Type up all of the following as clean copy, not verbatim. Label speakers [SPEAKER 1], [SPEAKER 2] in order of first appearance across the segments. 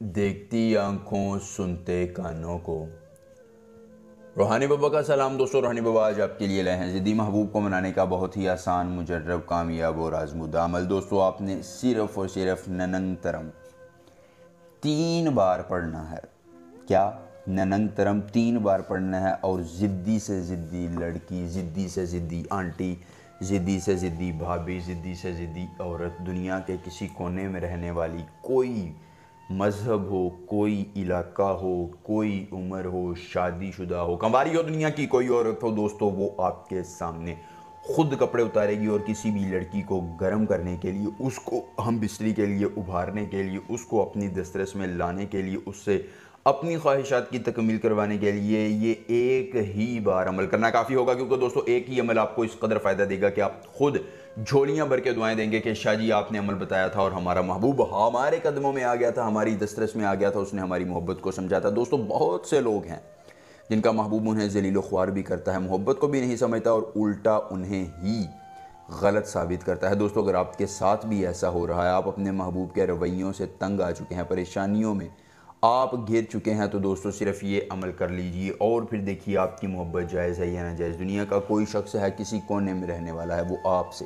[SPEAKER 1] देखती आंखों सुनते कानों को। रूहानी बाबा का सलाम दोस्तों। रूहानी बाबा आज आपके लिए लाए हैं ज़िद्दी महबूब को मनाने का बहुत ही आसान, मुजर्रब, कामयाब और आजमुदा अमल। दोस्तों आपने सिर्फ और सिर्फ ननंग तरम 3 बार पढ़ना है। क्या? ननंग तरम 3 बार पढ़ना है। और ज़िद्दी से ज़िद्दी लड़की, ज़िद्दी से ज़िद्दी आंटी, ज़िद्दी से ज़िद्दी भाभी, ज़िद्दी से ज़िद्दी औरत, दुनिया के किसी कोने में रहने वाली, कोई मज़हब हो, कोई इलाका हो, कोई उम्र हो, शादीशुदा हो, कंवारी हो, दुनिया की कोई औरत हो दोस्तों, वो आपके सामने खुद कपड़े उतारेगी और किसी भी लड़की को गर्म करने के लिए, उसको हम बिस्तरी के लिए उभारने के लिए, उसको अपनी दस्तरस में लाने के लिए, उससे अपनी ख्वाहिशात की तकमील करवाने के लिए ये एक ही बार अमल करना काफ़ी होगा। क्योंकि दोस्तों एक ही अमल आपको इस कदर फ़ायदा देगा कि आप खुद झोलियां भर के दुआएं देंगे कि शाह जी आपने अमल बताया था और हमारा महबूब हमारे कदमों में आ गया था, हमारी दस्तरस में आ गया था, उसने हमारी मोहब्बत को समझा था। दोस्तों बहुत से लोग हैं जिनका महबूब उन्हें जलील ख्वार भी करता है, मोहब्बत को भी नहीं समझता और उल्टा उन्हें ही गलत साबित करता है। दोस्तों अगर आपके साथ भी ऐसा हो रहा है, आप अपने महबूब के रवैयों से तंग आ चुके हैं, परेशानियों में आप घिर चुके हैं, तो दोस्तों सिर्फ ये अमल कर लीजिए और फिर देखिए आपकी मोहब्बत जायज़ है या नाजायज़। दुनिया का कोई शख्स है, किसी कोने में रहने वाला है, वो आपसे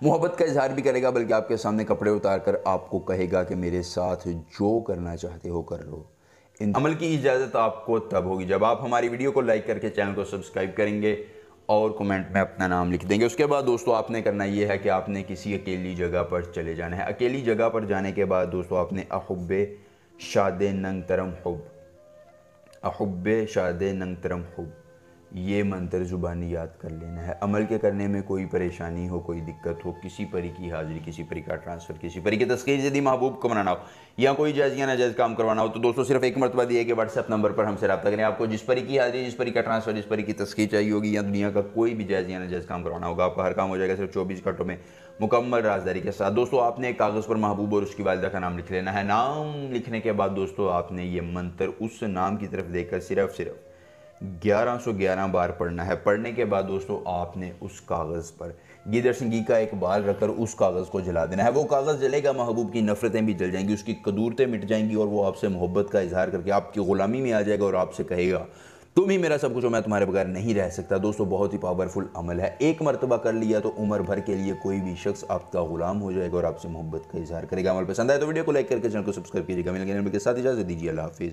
[SPEAKER 1] मोहब्बत का इजहार भी करेगा, बल्कि आपके सामने कपड़े उतार कर आपको कहेगा कि मेरे साथ जो करना चाहते हो कर लो। इन अमल की इजाज़त आपको तब होगी जब आप हमारी वीडियो को लाइक करके चैनल को सब्सक्राइब करेंगे और कमेंट में अपना नाम लिख देंगे। उसके बाद दोस्तों आपने करना ये है कि आपने किसी अकेली जगह पर चले जाना है। अकेली जगह पर जाने के बाद दोस्तों आपने अहुब्बे शादे नंग तरम हुब, अहुब्बे शादे नंग तरम हुब, ये मंत्र ज़ुबानी याद कर लेना है। अमल के करने में कोई परेशानी हो, कोई दिक्कत हो, किसी परी की हाज़िरी, किसी परी का ट्रांसफ़र, किसी परी की तस्कीर ज़िद्दी महबूब को मनाना हो या कोई जायज़ या नाजायज़ काम करवाना हो, तो दोस्तों सिर्फ एक मरतबा दिए कि व्हाट्सएप नंबर पर हमसे रब्ता करें। आपको जिस परी की हाज़िरी, जिस परी का ट्रांसफ़र, जिस परी की तस्कीर चाहिए होगी या दुनिया का कोई भी जायज़ या नाजायज़ काम करवाना होगा, आपका हर काम हो जाएगा सिर्फ 24 घंटों में मुकम्मल राजदारी के साथ। दोस्तों आपने एक कागज़ पर महबूब और उसकी वालिदा का नाम लिख लेना है। नाम लिखने के बाद दोस्तों आपने ये मंत्र उस नाम की तरफ देखकर सिर्फ 1111 बार पढ़ना है। पढ़ने के बाद दोस्तों आपने उस कागज़ पर गीदड़ सिंगी का एक बाल रखकर उस कागज़ को जला देना है। वो कागज़ जलेगा, महबूब की नफ़रतें भी जल जाएंगी, उसकी कदूरतें मिट जाएंगी और वो आपसे मोहब्बत का इजहार करके आपकी ग़ुलामी में आ जाएगा और आपसे कहेगा तुम ही मेरा सब कुछ हो, मैं तुम्हारे बगैर नहीं रह सकता। दोस्तों बहुत ही पावरफुल अमल है। एक मरतबा कर लिया तो उम्र भर के लिए कोई भी शख्स आपका ग़ुलाम हो जाएगा और आपसे मोहब्बत का इजहार करेगा। अमल पसंद आए तो वीडियो को लाइक करके चैनल को सब्सक्राइब कीजिएगा। मिलेंगे के साथ इजाज़त दीजिए। अल्लाह हाफ़िज़।